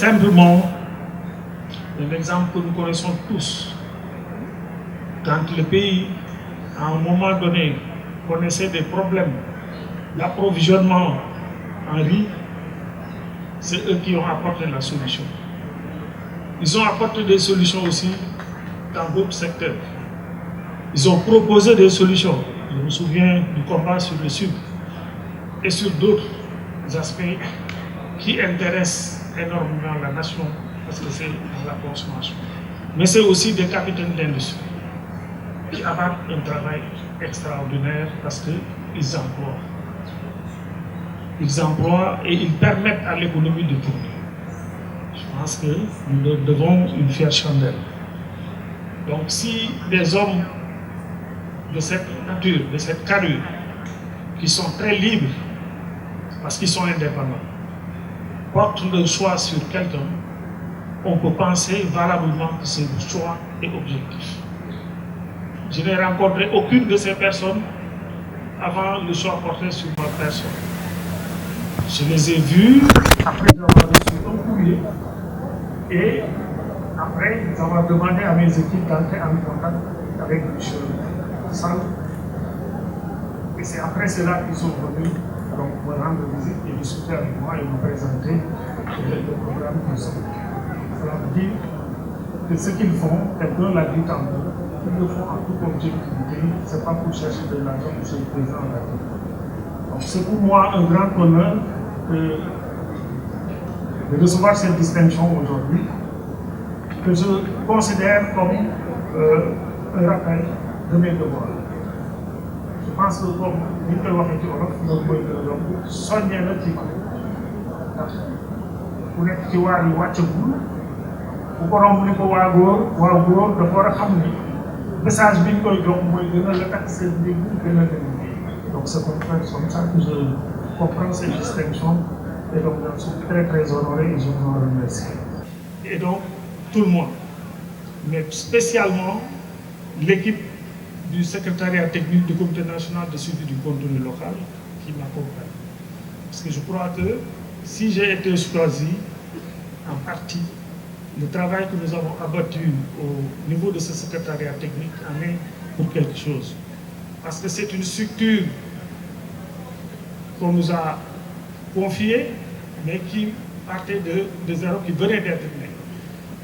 simplement un exemple que nous connaissons tous. Quand le pays, à un moment donné, connaissait des problèmes d'approvisionnement en riz, c'est eux qui ont apporté la solution. Ils ont apporté des solutions aussi dans d'autres secteurs. Ils ont proposé des solutions. Je me souviens du combat sur le sucre et sur d'autres aspects qui intéressent énormément la nation parce que c'est la consommation. Mais c'est aussi des capitaines d'industrie qui abattent un travail extraordinaire parce qu'ils emploient. Ils emploient et ils permettent à l'économie de tourner. Je pense que nous leur devons une fière chandelle. Donc si des hommes de cette nature, de cette carrure, qui sont très libres, parce qu'ils sont indépendants, portent le choix sur quelqu'un, on peut penser valablement que ce choix est objectif. Je n'ai rencontré aucune de ces personnes avant le choix porté sur ma personne. Je les ai vus après avoir reçu un courrier et après avoir demandé à mes équipes d'entrer en contact avec M. Sall. Et c'est après cela qu'ils sont venus donc, me rendre visite et discuter avec moi et me présenter le programme qu'ils ont. Cela veut dire que ce qu'ils font, quelqu'un l'a dit tantôt, ils le font en toute objectivité, ce n'est pas pour chercher de l'argent, M. le Président l'a dit. Donc c'est pour moi un grand honneur de recevoir cette distinction aujourd'hui, que je considère comme un rappel de mes devoirs. Je pense que comme ni koy waxee ci wolof loolu mooy donc soññee la ci ko ndax ku nekk ci waar yi wàccagul bu ko romb ni ko waa góor dafa war a xam ni message bi ñu koy jox mooy gën a la takk seen njëg gën a dem donc c'est comme ça que je comprends cette distinction et donc je suis très très honoré et je vous en remercie. Et donc tout le monde, mais spécialement l'équipe du secrétariat technique du Comité national de suivi du contenu local qui m'accompagne. Parce que je crois que si j'ai été choisi en partie, le travail que nous avons abattu au niveau de ce secrétariat technique en est pour quelque chose. Parce que c'est une structure qu'on nous a confiée, mais qui partait de zéro, qui venait d'être née.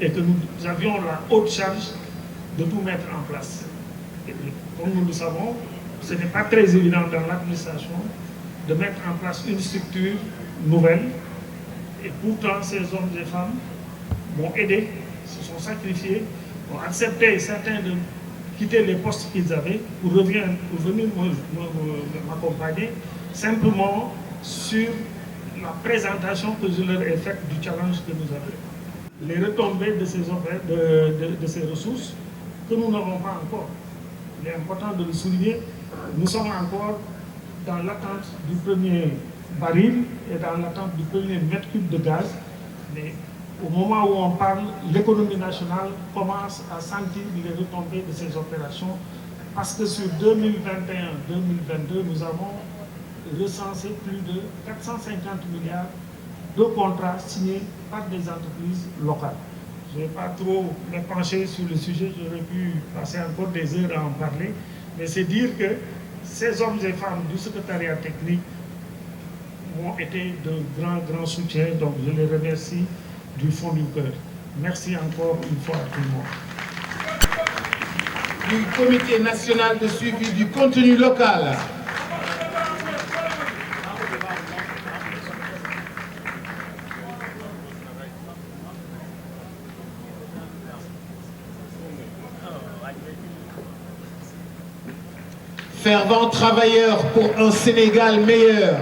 Et que nous avions la haute charge de tout mettre en place. Et comme nous le savons, ce n'est pas très évident dans l'administration de mettre en place une structure nouvelle. Et pourtant, ces hommes et femmes m'ont aidé, se sont sacrifiés, ont accepté certains de quitter les postes qu'ils avaient pour venir m'accompagner simplement sur la présentation que je leur ai faite du challenge que nous avons. Les retombées de ces offres, de ces ressources que nous n'avons pas encore. Il est important de le souligner, nous sommes encore dans l'attente du premier baril et dans l'attente du premier mètre cube de gaz. Mais au moment où on parle, l'économie nationale commence à sentir les retombées de ces opérations parce que sur 2021-2022, nous avons recensé plus de 450 milliards de contrats signés par des entreprises locales. Je ne vais pas trop me pencher sur le sujet, j'aurais pu passer encore des heures à en parler, mais c'est dire que ces hommes et femmes du secrétariat technique ont été de grands soutiens, donc je les remercie du fond du cœur. Merci encore une fois à tout le monde. Du Comité national de suivi du contenu local. Fervent travailleur pour un Sénégal meilleur.